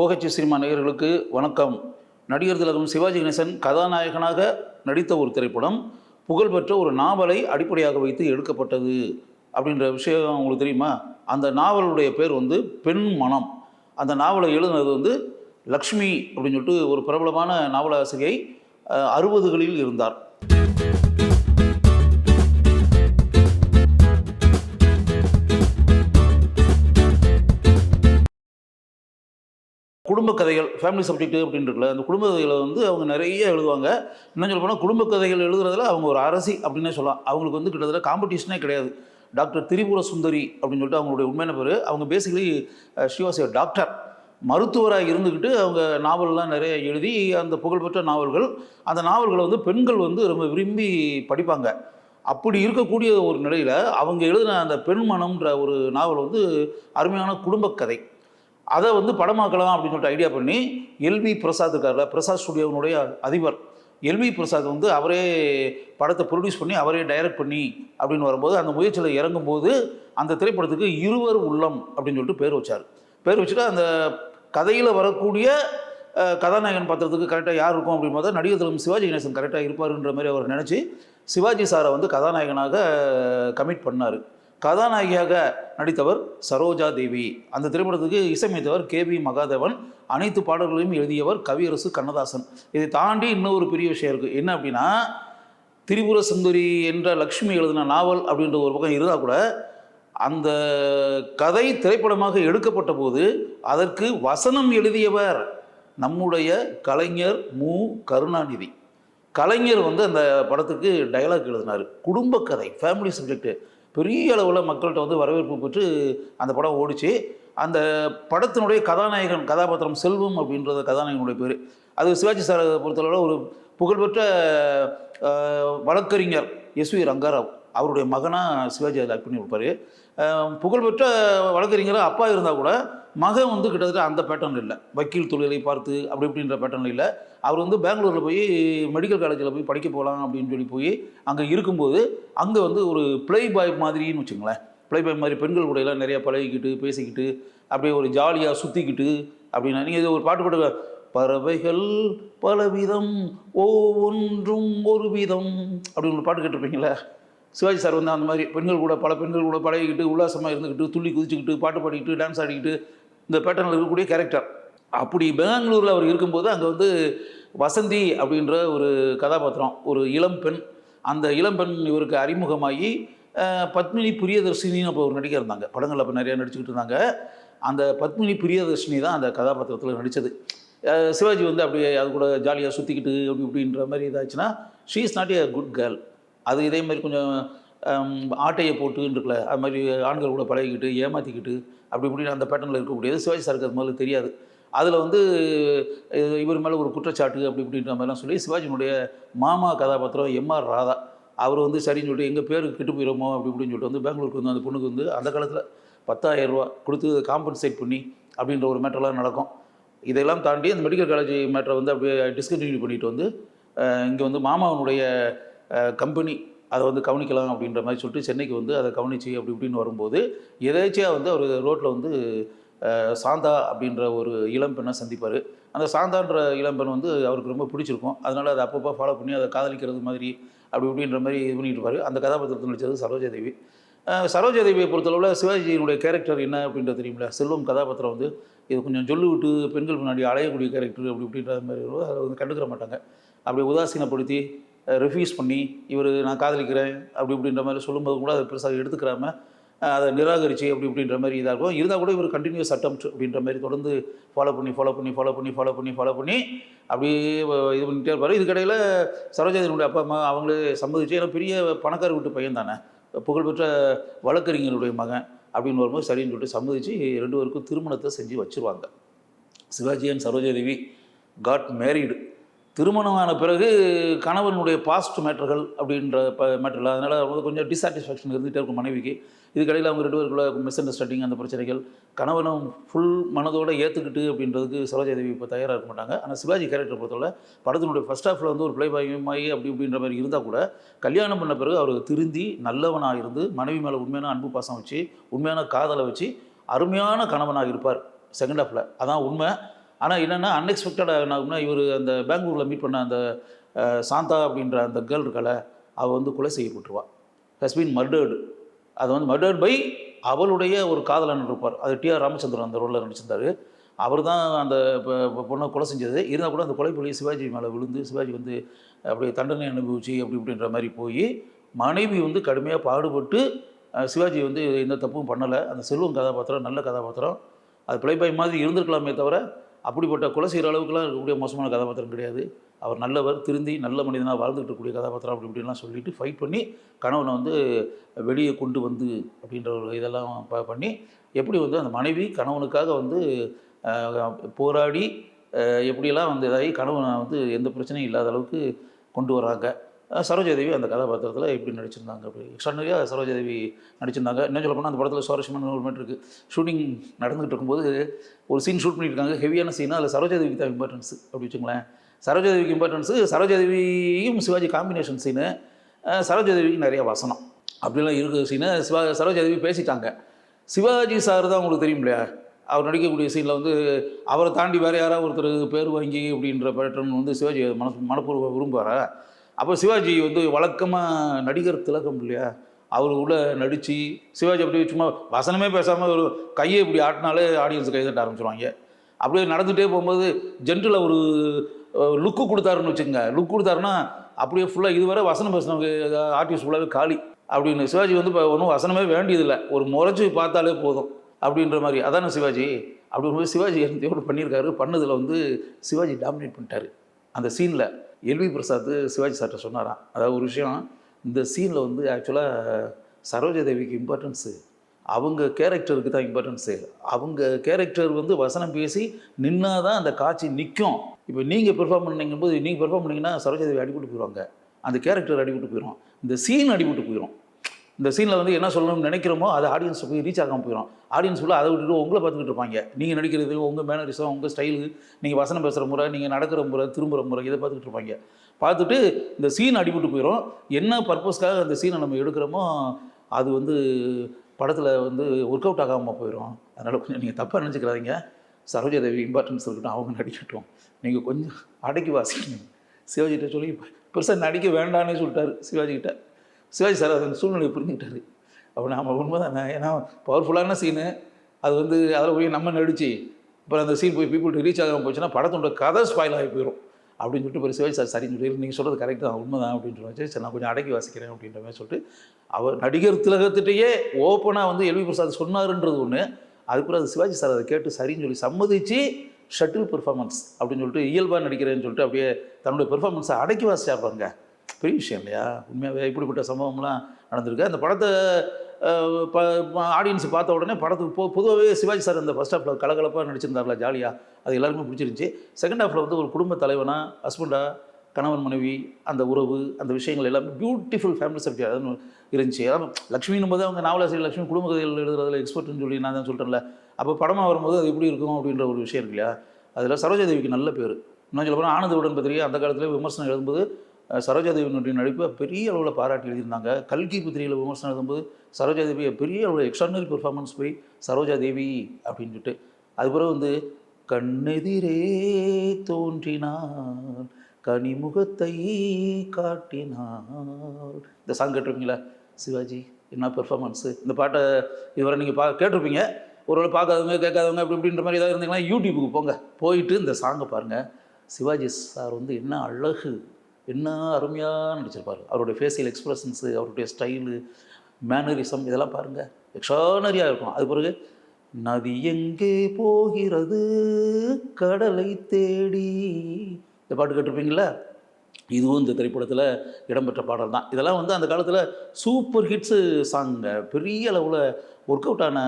OH cinema நேயர்களுக்கு வணக்கம். நடிகர் திலகம் சிவாஜி கணேசன் கதாநாயகனாக நடித்த ஒரு திரைப்படம் புகழ்பெற்ற ஒரு நாவலை அடிப்படையாக வைத்து எடுக்கப்பட்டது அப்படின்ற விஷயம் உங்களுக்கு தெரியுமா? அந்த நாவலுடைய பேர் வந்து பெண் மனம். அந்த நாவலை எழுதினது வந்து லக்ஷ்மி அப்படின்னு சொல்லிட்டு ஒரு பிரபலமான நாவலாசிரியை 60களில் இருந்தார். குடும்ப கதைகள், ஃபேமிலி சப்ஜெக்ட் அப்படின்னு இருக்குல்ல, அந்த குடும்ப கதைகளை வந்து அவங்க நிறைய எழுதுவாங்க. இன்னும் சொல்ல போனால் குடும்ப கதைகள் எழுதுறதுல அவங்க ஒரு அரசி அப்படின்னே சொல்லலாம். அவங்களுக்கு வந்து கிட்டத்தட்ட காம்படிஷனே கிடையாது. டாக்டர் திரிபுர சுந்தரி அப்படின்னு சொல்லிட்டு அவங்களுடைய உண்மையான பேர். அவங்க basically she was a doctor. மருத்துவராக இருந்துக்கிட்டு அவங்க நாவல்லாம் நிறைய எழுதி அந்த புகழ்பெற்ற நாவல்கள், அந்த நாவல்களை வந்து பெண்கள் வந்து ரொம்ப விரும்பி படிப்பாங்க. அப்படி இருக்கக்கூடிய ஒரு நிலையில் அவங்க எழுதின அந்த பெண் மனம்ன்ற ஒரு நாவல் வந்து அருமையான குடும்ப கதை. அதை வந்து படமாக்கலாம் அப்படின்னு சொல்லிட்டு ஐடியா பண்ணி எல்வி பிரசாத் இருக்கார்ல, பிரசாத் ஸ்டுடியோனுடைய அதிபர் எல்வி பிரசாத் வந்து அவரே படத்தை ப்ரொடியூஸ் பண்ணி அவரே டைரக்ட் பண்ணி அப்படின்னு வரும்போது அந்த முயற்சியில் இறங்கும்போது அந்த திரைப்படத்துக்கு இருவர் உள்ளம் அப்படின்னு சொல்லிட்டு பேர் வச்சார். பேர் வச்சுட்டு அந்த கதையில் வரக்கூடிய கதாநாயகன் பாத்திரத்துக்கு கரெக்டாக யார் இருக்கும் அப்படின்னு பார்த்தா நடிகர் திலகம் சிவாஜி கணேசன் கரெக்டாக இருப்பாருன்ற மாதிரி அவர் நினச்சி சிவாஜி சாரை வந்து கதாநாயகனாக கமிட் பண்ணார். கதாநாயகியாக நடித்தவர் சரோஜா தேவி. அந்த திரைப்படத்துக்கு இசையமைத்தவர் KV மகாதேவன். அனைத்து பாடல்களையும் எழுதியவர் கவியரசு கண்ணதாசன். இதை தாண்டி இன்னொரு பெரிய விஷயம் இருக்குது. என்ன அப்படின்னா, திரிபுர சுந்தரி என்ற லக்ஷ்மி எழுதின நாவல் அப்படின்ற ஒரு பக்கம் இருந்தால் கூட அந்த கதை திரைப்படமாக எடுக்கப்பட்ட போது அதற்கு வசனம் எழுதியவர் நம்முடைய கலைஞர் மு. கருணாநிதி. கலைஞர் வந்து அந்த படத்துக்கு டயலாக் எழுதினார். குடும்ப கதை, ஃபேமிலி சப்ஜெக்ட், பெரிய அளவில் மக்கள்கிட்ட வந்து வரவேற்பு பெற்று அந்த படம் ஓடிச்சு. அந்த படத்தினுடைய கதாநாயகன் கதாபாத்திரம் செல்வம் அப்படின்றது கதாநாயகனுடைய பேர். அது சிவாஜி சாரை பொறுத்தளவில் ஒரு புகழ்பெற்ற வழக்கறிஞர் SV ரங்காராவ் அவருடைய மகனாக சிவாஜி அதில் ஆக்ட் பண்ணி கொடுப்பாரு. புகழ்பெற்ற வழக்கறிஞராக அப்பா இருந்தால் கூட மகன் வந்து கிட்டத்தட்ட அந்த பேட்டர்ன் இல்லை. வக்கீல் தொழிலை பார்த்து அப்படி இப்படின்ற பேட்டர்ன் இல்லை. அவர் வந்து பெங்களூரில் போய் மெடிக்கல் காலேஜில் போய் படிக்க போகலாம் அப்படின்னு சொல்லி போய் அங்கே இருக்கும்போது அங்கே வந்து ஒரு ப்ளே பாய் மாதிரின்னு வச்சுங்களேன். ப்ளே பாய் மாதிரி பெண்கள் கூட எல்லாம் நிறையா பழகிக்கிட்டு பேசிக்கிட்டு அப்படியே ஒரு ஜாலியாக சுற்றிக்கிட்டு அப்படின்னா நீங்கள் இது ஒரு பாட்டு போட்டு பறவைகள் பலவிதம் ஒவ்வொன்றும் ஒரு விதம் அப்படின்னு ஒரு பாட்டு கேட்டிருப்பீங்களே. சிவாஜி சார் வந்து அந்த மாதிரி பல பெண்கள் கூட பழகிக்கிட்டு உல்லாசமாக இருந்துக்கிட்டு துள்ளி குதிச்சுக்கிட்டு பாட்டு பாடிக்கிட்டு டான்ஸ் ஆடிக்கிட்டு இந்த பேட்டர்னில் இருக்கக்கூடிய கேரக்டர். அப்படி பெங்களூரில் அவர் இருக்கும்போது அங்கே வந்து வசந்தி அப்படின்ற ஒரு கதாபாத்திரம், ஒரு இளம்பெண். அந்த இளம்பெண் இவருக்கு அறிமுகமாகி பத்மினி பிரியதர்ஷினின்னு அப்போ ஒரு நடிகர் இருந்தாங்க. படங்கள் அப்போ நிறையா நடிச்சுக்கிட்டு இருந்தாங்க. அந்த பத்மினி பிரியதர்ஷினி தான் அந்த கதாபாத்திரத்தில் நடித்தது. சிவாஜி வந்து அப்படியே அது கூட ஜாலியாக சுற்றிக்கிட்டு அப்படி இப்படின்ற மாதிரி இதாச்சுன்னா she is not a good girl. அது இதே மாதிரி கொஞ்சம் ஆட்டையை போட்டுன்னு இருக்குல்ல, அது மாதிரி ஆண்கள் கூட பழகிக்கிட்டு ஏமாற்றிக்கிட்டு அப்படி இப்படின்னு அந்த பேட்டர்னில் இருக்கக்கூடியது சிவாஜி சாருக்கு அது முதல்ல தெரியாது. அதில் வந்து இவர் மேலே ஒரு குற்றச்சாட்டு அப்படி இப்படின்ற மாதிரிலாம் சொல்லி சிவாஜியினுடைய மாமா கதாபாத்திரம் MR ராதா அவர் வந்து சரின்னு சொல்லிட்டு எங்கள் பேர் கெட்டு போயிடுமோ அப்படி இப்படின்னு சொல்லிட்டு வந்து பெங்களூருக்கு வந்து அந்த பொண்ணுக்கு வந்து அந்த காலத்தில் 10,000 ரூபா கொடுத்து காம்பன்சேட் பண்ணி அப்படின்ற ஒரு மேட்டர்லாம் நடக்கும். இதெல்லாம் தாண்டி அந்த மெடிக்கல் காலேஜ் மேட்டரை வந்து அப்படியே டிஸ்கண்டினியூ பண்ணிட்டு வந்து இங்கே வந்து மாமாவனுடைய கம்பெனி அதை வந்து கவனிக்கலாம் அப்படின்ற மாதிரி சொல்லிட்டு சென்னைக்கு வந்து அதை கவனிச்சு அப்படி இப்படின்னு வரும்போது எதேச்சியாக வந்து அவர் ரோட்டில் வந்து சாந்தா அப்படின்ற ஒரு இளம்பெண்ணை சந்திப்பார். அந்த சாந்தான்ற இளம்பெண் வந்து அவருக்கு ரொம்ப பிடிச்சிருக்கும். அதனால் அதை அப்பப்போ ஃபாலோ பண்ணி அதை காதலிக்கிறது மாதிரி அப்படி இப்படின்ற மாதிரி இது பண்ணிட்டு இருப்பார். அந்த கதாபாத்திரத்தில் நடித்தது சரோஜாதேவி. சரோஜாதேவியை பொறுத்தளவில் சிவாஜியினுடைய கேரக்டர் என்ன அப்படின்றது தெரியுமில்ல. செல்வம் கதாபாத்திரம் வந்து இது கொஞ்சம் சொல்லு விட்டு பெண்கள் முன்னாடி அலையக்கூடிய கேரக்டர் அப்படி இப்படின்ற மாதிரி அதை வந்து கண்டுக்கிற மாட்டாங்க. அப்படி உதாசீனப்படுத்தி ரெஃப்யூஸ் பண்ணி இவர் நான் காதலிக்கிறேன் அப்படி இப்படின்ற மாதிரி சொல்லும்போது கூட அதை பெருசாக எடுத்துக்கிறாம அதை நிராகரித்து அப்படி இப்படின்ற மாதிரி இதாக இருக்கும். இருந்தால் கூட இவர் கண்டினியூஸ் அட்டெம்ப்ட் அப்படின்ற மாதிரி தொடர்ந்து ஃபாலோ பண்ணி அப்படியே இது பண்ணிகிட்டே இருப்பார். இதுக்கடையில் சரோஜாதேவியினுடைய அப்பா அம்மா அவங்களே சம்மதிச்சு, ஏன்னா பெரிய பணக்கார வீட்டு பையன் தானே, புகழ்பெற்ற வழக்கறிஞருடைய மகன் அப்படின்னு வரும்போது சரின்னு சொல்லிட்டு சம்மதிச்சு 2 பேருக்கும் திருமணத்தை செஞ்சு வச்சுருவாங்க. Sivaji and Sarojadevi got married. திருமணமான பிறகு கணவனுடைய பாஸ்ட் மேட்டர்கள் அப்படின்ற மேட்டரில் அதனால் அவங்க கொஞ்சம் டிஸாட்டிஸ்ஃபேக்ஷன் இருந்துகிட்டே இருக்கும் மனைவிக்கு. இதுக்கடையில் அவங்க 2 பேருக்குள்ள மிஸ் அண்டர்ஸ்டாண்டிங் அந்த பிரச்சனைகள் கணவனும் ஃபுல் மனதோடு ஏற்றுக்கிட்டு அப்படின்றதுக்கு சரோஜாதேவி இப்போ தயாராக இருக்க மாட்டாங்க. ஆனால் சிவாஜி கேரக்டர் பொறுத்தவரை படத்தினுடைய ஃபர்ஸ்ட் ஹாஃபில் வந்து ஒரு பிளேபாயமாகி அப்படி இப்படின்ற மாதிரி இருந்தால் கூட கல்யாணம் பண்ண பிறகு அவர் திருந்தி நல்லவனாக இருந்து மனைவி மேலே உண்மையான அன்பு பாசம் வச்சு உண்மையான காதலை வச்சு அருமையான கணவனாக இருப்பார் செகண்ட் ஹாஃபில். அதான் உண்மை. ஆனால் என்னென்னா அன்எக்ஸ்பெக்டடாக என்ன ஆகும்னா, இவர் அந்த பெங்களூரில் மீட் பண்ண அந்த சாந்தா அப்படின்ற அந்த கேர்ள் இருக்கல, அவள் வந்து கொலை செய்யப்பட்டுருவா. Has been மர்டர்டு. அது வந்து மர்டர்ட் பை அவளுடைய ஒரு காதலன் இருப்பார். அது டிஆர் ராமச்சந்திரன் அந்த ரோலில் நடிச்சிருந்தார். அவர் தான் அந்த பொண்ணை கொலை செஞ்சது. இருந்தால் கூட அந்த கொலை பழி சிவாஜி மேலே விழுந்து, சிவாஜி வந்து அப்படியே தண்டனை அனுபவிச்சு அப்படி இப்படின்ற மாதிரி போய், மனைவி வந்து கடுமையாக பாடுபட்டு சிவாஜி வந்து எந்த தப்பும் பண்ணலை. அந்த செல்வம் கதாபாத்திரம் நல்ல கதாபாத்திரம். அது பிளேபாய் மாதிரி இருந்திருக்கலாமே தவிர, அப்படிப்பட்ட கொலை செய்கிற அளவுக்குலாம் இருக்கக்கூடிய மோசமான கதாபாத்திரம் கிடையாது. அவர் நல்லவர், திருந்தி நல்ல மனிதனாக வாழ்ந்துகிட்டு இருக்கக்கூடிய கதாபாத்திரம் அப்படி இப்படின்லாம் சொல்லிட்டு ஃபைட் பண்ணி கணவனை வந்து வெளியே கொண்டு வந்து அப்படின்ற ஒரு இதெல்லாம் பண்ணி, எப்படி வந்து அந்த மனைவி கணவனுக்காக வந்து போராடி எப்படியெல்லாம் வந்து இதாகி கணவனை வந்து எந்த பிரச்சனையும் இல்லாத அளவுக்கு கொண்டு வராங்க. சரோஜாதேவி அந்த கதாபாத்திரத்தில் எப்படி நடிச்சிருந்தாங்க, அப்படி எக்ஸ்ட்ரானரியாக சரோஜாதேவி நடிச்சிருந்தாங்க. இன்னும் சொல்ல போனால் அந்த படத்தில் சுவாரஸ்யமான ஒரு மேட்ரு இருக்குது. ஷூட்டிங் நடந்துகிட்டு இருக்கும்போது ஒரு சீன் ஷூட் பண்ணியிருக்காங்க, ஹெவியான சீனாக. அதில் சரோஜாதேவிக்கு தான் இம்பார்ட்டன்ஸ் அப்படி வச்சுங்களேன். சரோஜாதேவிக்கு இம்பார்ட்டன்ஸு, சரோஜாதேவியும் சிவாஜி காம்பினேஷன் சீனு, சரோஜாதேவிக்கு நிறைய வசனம் அப்படிலாம் இருக்கிற சீனு. சரோஜாதேவி பேசிட்டாங்க. சிவாஜி சார் தான் உங்களுக்கு தெரியும் இல்லையா, அவர் நடிக்கக்கூடிய சீனில் வந்து அவரை தாண்டி வேறு யாராவது ஒருத்தர் பேர் வாங்கி அப்படின்ற பேட்டர்ன் வந்து சிவாஜி மனப்பூர்வ விரும்புவாரா? அப்போ சிவாஜி வந்து வழக்கமாக நடிகர் திலகம் இல்லையா, அவர் உள்ள நடித்து சிவாஜி அப்படியே சும்மா வசனமே பேசாமல் ஒரு கையை இப்படி ஆட்டினாலே ஆடியன்ஸ் கைதட்ட ஆரம்பிச்சிருவாங்க. அப்படியே நடந்துகிட்டே போகும்போது ஜென்ரலாக ஒரு லுக்கு கொடுத்தாருன்னு வச்சுக்கோங்க. லுக் கொடுத்தாருன்னா அப்படியே ஃபுல்லாக இதுவரை வசனம் பேசினவங்க ஆர்டிஸ்ட் ஃபுல்லாகவே காலி அப்படின்னு. சிவாஜி வந்து இப்போ ஒன்றும் வசனமே வேண்டியதில்லை, ஒரு முறைச்சி பார்த்தாலே போதும் அப்படின்ற மாதிரி. அதான சிவாஜி. அப்படி ஒரு சிவாஜி எவ்வளோ பண்ணியிருக்காரு. பண்ணதில் வந்து சிவாஜி டாமினேட் பண்ணிட்டார் அந்த சீனில். எல்வி பிரசாத் சிவாஜி சார்கிட்ட சொன்னாராம், அதாவது ஒரு விஷயம், இந்த சீனில் வந்து ஆக்சுவலாக சரோஜாதேவிக்கு இம்பார்ட்டன்ஸு, அவங்க கேரக்டருக்கு தான் இம்பார்ட்டன்ஸு. அவங்க கேரக்டர் வந்து வசனம் பேசி நின்னா தான் அந்த காட்சி நிற்கும். இப்போ நீங்கள் பெர்ஃபார்ம் பண்ணிங்கும்போது நீங்கள் பெர்ஃபார்ம் பண்ணிங்கன்னா சரோஜாதேவி அடிபட்டு போயிடுவாங்க, அந்த கேரக்டர் அடிபட்டு போயிடும், இந்த சீன் அடிபட்டு போயிடும். இந்த சீனில் வந்து என்ன சொல்லணும்னு நினைக்கிறோமோ அதை ஆடியன்ஸ் போய் ரீச் ஆகாமல் போயிடும். ஆடியன்ஸ் ஃபுல்லாக அதை விட்டுட்டு உங்களை பார்த்துக்கிட்டு இருப்பாங்க. நீங்கள் நடிக்கிறது, உங்கள் மேனரிசம், உங்கள் ஸ்டைலு, நீங்கள் வசனம் பேசுகிற முறை, நீங்கள் நடக்கிற முறை, திரும்புகிற முறை, இதை பார்த்துக்கிட்டு இருப்பாங்க. பார்த்துட்டு இந்த சீன் அடிபட்டு போயிடும். என்ன பர்பஸ்க்காக அந்த சீனை நம்ம எடுக்கிறோமோ அது வந்து படத்தில் வந்து ஒர்க் அவுட் ஆகாமல் போயிடும். அதனால் கொஞ்சம் நீங்கள் தப்பாக நினச்சிக்கிறாதீங்க. சரோஜாதேவி இம்பார்ட்டன்ஸ் இருக்கட்டும், அவங்க நடிக்கட்டும், நீங்கள் கொஞ்சம் அடக்கி வாசிக்கணும். சிவாஜிகிட்ட சொல்லி பெருசாக நடிக்க வேண்டான்னு சொல்லிட்டாரு சிவாஜிக்கிட்ட. சிவாஜி சார் அந்த சூழ்நிலையை புரிஞ்சுக்கிட்டாரு. அப்போ நாம் உண்மை தானே, ஏன்னா பவர்ஃபுல்லான சீனு அது வந்து அதில் போய் நம்ம நடித்து அப்புறம் அந்த சீன் போய் பீப்புள்கிட்ட ரீச் ஆகாமல் போச்சுன்னா படத்தோட கதை ஸ்பாயில் ஆகி போயிடும் அப்படின்னு சொல்லிட்டு இப்போ சிவாஜி சார் சரின்னு சொல்லி, நீங்கள் சொல்கிறது கரெக்டு தான், உண்மை தான் அப்படின்ற மாதிரி, சரி நான் கொஞ்சம் அடக்கி வாசிக்கிறேன் அப்படின்ற மாதிரி சொல்லிட்டு அவர் நடிகர் திலகத்திட்டையே ஓப்பனாக வந்து எல்வி பிரசாத் சொன்னாருன்றது ஒன்று. அதுக்கப்புறம் அது சிவாஜி சார் அதை கேட்டு சரின்னு சொல்லி சம்மதிச்சு ஷட்டில் பெர்ஃபார்மன்ஸ் அப்படின்னு சொல்லிட்டு இயல்பாக நடிக்கிறேன்னு சொல்லிட்டு அப்படியே தன்னுடைய பெர்ஃபார்மன்ஸை அடக்கி வாசிச்சாப்பாங்க. பெரிய விஷயம் இல்லையா? உண்மையாகவே இப்படிப்பட்ட சம்பவம்லாம் நடந்திருக்கு. அந்த படத்தை ஆடியன்ஸ் பார்த்த உடனே படத்துக்கு பொதுவாகவே சிவாஜி சார் அந்த ஃபஸ்ட் ஹாஃபில் கலகலப்பாக நடிச்சிருந்தார்ல, ஜாலியாக, அது எல்லாருமே பிடிச்சிருந்துச்சி. செகண்ட் ஹாஃபில் வந்து ஒரு குடும்ப தலைவனாக, ஹஸ்பண்டாக, கணவன் மனைவி அந்த உறவு, அந்த விஷயங்கள் எல்லாமே பியூட்டிஃபுல் ஃபேமிலி சப்ஜெக்ட் இருந்துச்சு. அதாவது லக்ஷ்மின்னும் போது அவங்க நாவலாசிரியர் லக்ஷ்மி குடும்ப கதைகள் எழுதுறதுல எக்ஸ்பர்ட்னு சொல்லி நான் தான் சொல்கிறேன்ல. அப்போ படமாக வரும்போது அது எப்படி இருக்கும் அப்படின்ற ஒரு விஷயம் இருக்கு இல்லையா? அதில் சரோஜாதேவிக்கு நல்ல பேர். இன்னும் சொல்ல போனால் ஆனந்த உடன் பத்திரிகை அந்த காலத்தில் விமர்சனம் எழுதும்போது சரோஜாதேவியினுடைய நடிப்பை பெரிய அளவில் பாராட்டி எழுதியிருந்தாங்க. கல்கி பத்திரிகையில் விமர்சனம் எழுதும்போது சரோஜாதேவியை பெரிய அளவில் எக்ஸ்ட்ரானரி பெர்ஃபார்மன்ஸ் போய் சரோஜாதேவி அப்படின்னு சொல்லிட்டு, அதுக்கப்புறம் வந்து கண்ணெதிரே தோன்றினார் கனிமுகத்தை காட்டினார், இந்த சாங் கேட்டிருப்பீங்களா? சிவாஜி என்ன பெர்ஃபார்மன்ஸு! இந்த பாட்டை இதுவரை நீங்கள் கேட்டிருப்பீங்க. ஒருவேளை பார்க்காதவங்க கேட்காதவங்க அப்படி இப்படின்ற மாதிரி ஏதாவது இருந்தீங்கன்னா யூடியூபுக்கு போங்க, போயிட்டு இந்த சாங்கை பாருங்கள். சிவாஜி சார் வந்து என்ன அழகு, என்ன அருமையாக நடிச்சிருப்பார். அவருடைய ஃபேஷியல் எக்ஸ்ப்ரெஷன்ஸு, அவருடைய ஸ்டைலு, மேனரிசம், இதெல்லாம் பாருங்கள், எக்ஸ்ட்ரானரியாக இருக்கும். அது பிறகு நதி எங்கே போகிறது கடலை தேடி, இந்த பாட்டு கேட்டிருப்பீங்களா? இதுவும் இந்த திரைப்படத்தில் இடம்பெற்ற பாடல் தான். இதெல்லாம் வந்து அந்த காலத்தில் சூப்பர் ஹிட்ஸு சாங்க, பெரிய அளவில் ஒர்க் அவுட் ஆன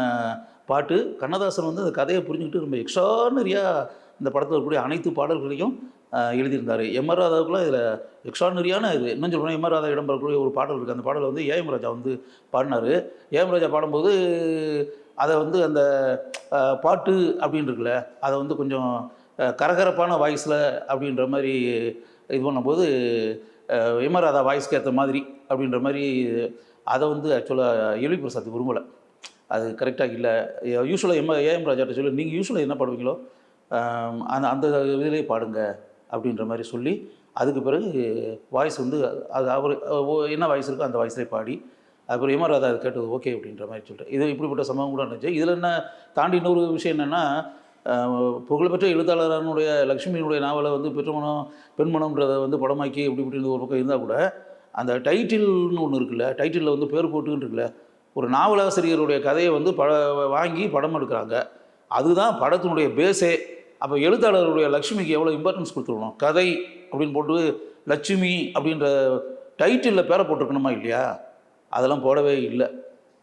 பாட்டு. கண்ணதாசன் வந்து அந்த கதையை புரிஞ்சுக்கிட்டு ரொம்ப எக்ஸ்ட்ரானரியாக இந்த படத்தில் இருக்கக்கூடிய அனைத்து பாடல்களையும் எழுதியிருந்தார். எம்ஆர் ராதாவுக்குலாம் இதில் எக்ஸ்ட்ரானரியான இது. இன்னும் சொல்லணும், எம்ஆர் ராதா இடம்பெறக்கூடிய ஒரு பாடல் இருக்குது. அந்த பாடலை வந்து ஏஎம் ராஜா வந்து பாடினார். ஏஎம் ராஜா பாடும்போது அதை வந்து அந்த பாட்டு அப்படின்னு இருக்குல்ல, அதை வந்து கொஞ்சம் கரகரப்பான வாய்ஸில் அப்படின்ற மாதிரி இது பண்ணும்போது எம்ஆர் ராதா வாய்ஸ்க்கு ஏற்ற மாதிரி அப்படின்ற மாதிரி அதை வந்து ஆக்சுவலாக எல்வி பிரசாத் விரும்பலை. அது கரெக்டாக இல்லை. யூஸ்வலாக ஏஎம் ராஜாட்ட சொல்லி, நீங்கள் யூஸ்வலாக என்ன பாடுவீங்களோ அந்த அந்த இதிலே பாடுங்க அப்படின்ற மாதிரி சொல்லி அதுக்கு பிறகு வாய்ஸ் வந்து அது அவர் என்ன வாய்ஸ் இருக்கோ அந்த வாய்ஸ்லேயே பாடி அப்புறம் எம்ஆர் ராதா அது கேட்டது ஓகே அப்படின்ற மாதிரி சொல்லிட்டு இது இப்படிப்பட்ட சம்பவம் கூட இருந்துச்சு. இதில் என்ன தாண்டி இன்னொரு விஷயம் என்னென்னா, புகழ்பெற்ற எழுத்தாளரானுடைய லக்ஷ்மியினுடைய நாவலை வந்து பெண்மனம்ன்றதை வந்து படமாக்கி இப்படின்னு ஒரு பக்கம் இருந்தால் கூட அந்த டைட்டில்னு ஒன்று இருக்குல்ல, டைட்டிலில் வந்து பேர் போட்டுன்னு இருக்குல்ல, ஒரு நாவலாசிரியருடைய கதையை வந்து வாங்கி படம் எடுக்கிறாங்க. அதுதான் படத்தினுடைய பேஸே. அப்போ எழுத்தாளருடைய லக்ஷ்மிக்கு எவ்வளோ இம்பார்ட்டன்ஸ் கொடுத்துருக்கணும். கதை அப்படின்னு போட்டு லட்சுமி அப்படின்ற டைட்டிலில் பேரை போட்டிருக்கணுமா இல்லையா? அதெல்லாம் போடவே இல்லை.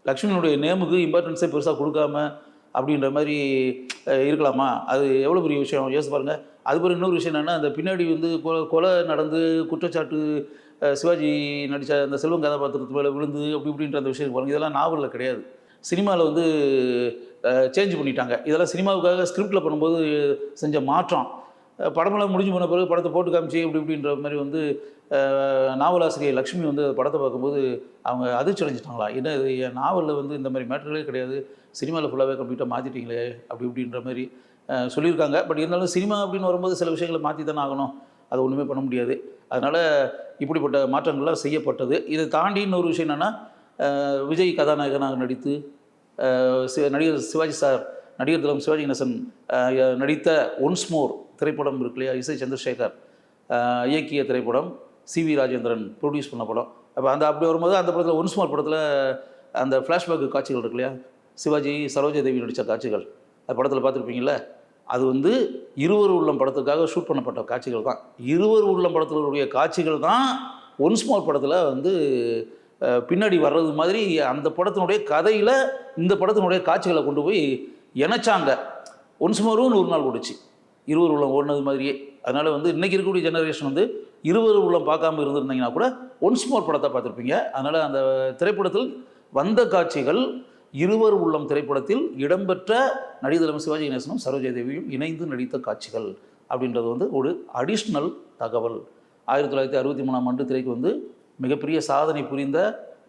லக்ஷ்மியினுடைய நேமுக்கு இம்பார்ட்டன்ஸே பெருசாக கொடுக்காம அப்படின்ற மாதிரி இருக்கலாமா? அது எவ்வளோ பெரிய விஷயம் யோசிச்சு பாருங்கள். அதுபோல் இன்னொரு விஷயம் என்னென்னா, அந்த பின்னாடி வந்து கொலை நடந்து குற்றச்சாட்டு சிவாஜி நடித்த அந்த செல்வம் கதாபாத்திரத்து மேலே விழுந்து அப்படி இப்படின்ற அந்த விஷயம் பாருங்கள். இதெல்லாம் நாவலில் கிடையாது, சினிமாவில் வந்து சேஞ்ச் பண்ணிட்டாங்க. இதெல்லாம் சினிமாவுக்காக ஸ்கிரிப்டில் பண்ணும்போது செஞ்ச மாற்றம். படமெல்லாம் முடிஞ்சு போன பிறகு படத்தை போட்டு காமிச்சு இப்படின்ற மாதிரி வந்து நாவலாசிரியர் லக்ஷ்மி வந்து படத்தை பார்க்கும்போது அவங்க அதிர்ச்சி அடைஞ்சிட்டாங்களா, என்ன இது என் நாவலில் வந்து இந்த மாதிரி மேட்டர்களே கிடையாது, சினிமாவில் ஃபுல்லாகவே கம்ப்ளீட்டாக மாற்றிட்டீங்களே அப்படி இப்படின்ற மாதிரி சொல்லியிருக்காங்க. பட் இருந்தாலும் சினிமா அப்படின்னு வரும்போது சில விஷயங்களை மாற்றி தானே ஆகணும், அது ஒன்றுமே பண்ண முடியாது. அதனால் இப்படிப்பட்ட மாற்றங்கள்லாம் செய்யப்பட்டது. இதை தாண்டி இன்னொரு விஷயம் என்னென்னா, விஜய் கதாநாயகனாக நடித்து நடிகர் சிவாஜி சார், நடிகர் திலம் சிவாஜி கணேசன் நடித்த ஒன்ஸ் மோர் திரைப்படம் இருக்கு இல்லையா, இசை சந்திரசேகர் இயக்கிய திரைப்படம், சிவி ராஜேந்திரன் ப்ரொடியூஸ் பண்ண படம். அப்போ அப்படி வரும்போது அந்த படத்தில் ஒன்ஸ் மோர் படத்தில் அந்த ஃப்ளாஷ்பேக் காட்சிகள் இருக்கு இல்லையா, சிவாஜி சரோஜா தேவி நடித்த காட்சிகள், அந்த படத்தில் பார்த்துருப்பீங்கள, அது வந்து இருவர் உள்ளம் படத்துக்காக ஷூட் பண்ணப்பட்ட காட்சிகள் தான். இருவர் உள்ளம் படத்தினுடைய காட்சிகள் தான் ஒன்ஸ் மோர் படத்தில் வந்து பின்னாடி வர்றது மாதிரி அந்த படத்தினுடைய கதையில் இந்த படத்தினுடைய காட்சிகளை கொண்டு போய் இணைச்சாங்க. ஒன்ஸ் மோரும் 100 நாள் ஓடிச்சு, இருவர் உள்ளம் ஓடினது மாதிரியே. அதனால் வந்து இன்றைக்கி இருக்கக்கூடிய ஜெனரேஷன் வந்து இருவர் உள்ளம் பார்க்காம இருந்திருந்தீங்கன்னா கூட ஒன்ஸ் மோர் படத்தை பார்த்துருப்பீங்க. அதனால் அந்த திரைப்படத்தில் வந்த காட்சிகள் இருவர் உள்ளம் திரைப்படத்தில் இடம்பெற்ற நடிகர் சிவாஜி கணேசனும் சரோஜா தேவியும் இணைந்து நடித்த காட்சிகள் அப்படின்றது வந்து ஒரு அடிஷ்னல் தகவல். 1963ஆம் ஆண்டு திரைக்கு வந்து மிகப்பெரிய சாதனை புரிந்த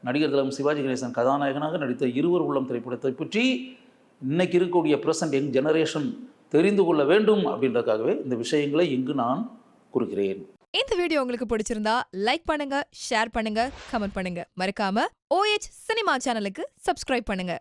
நடிகர் திலம் சிவாஜி கணேசன் கதாநாயகனாக நடித்த இருவர் உள்ளம் திரைப்படத்தை பற்றி இன்னைக்கு இருக்கக்கூடிய ப்ரெசன்ட் யங் ஜெனரேஷன் தெரிந்து கொள்ள வேண்டும் அப்படின்றதுக்காகவே இந்த விஷயங்களை இங்கு நான் கூறுகிறேன். இந்த வீடியோ உங்களுக்கு பிடிச்சிருந்தா லைக் பண்ணுங்க, ஷேர் பண்ணுங்க, கமெண்ட் பண்ணுங்க. மறக்காம OH சினிமா சேனலுக்கு சப்ஸ்கிரைப் பண்ணுங்க.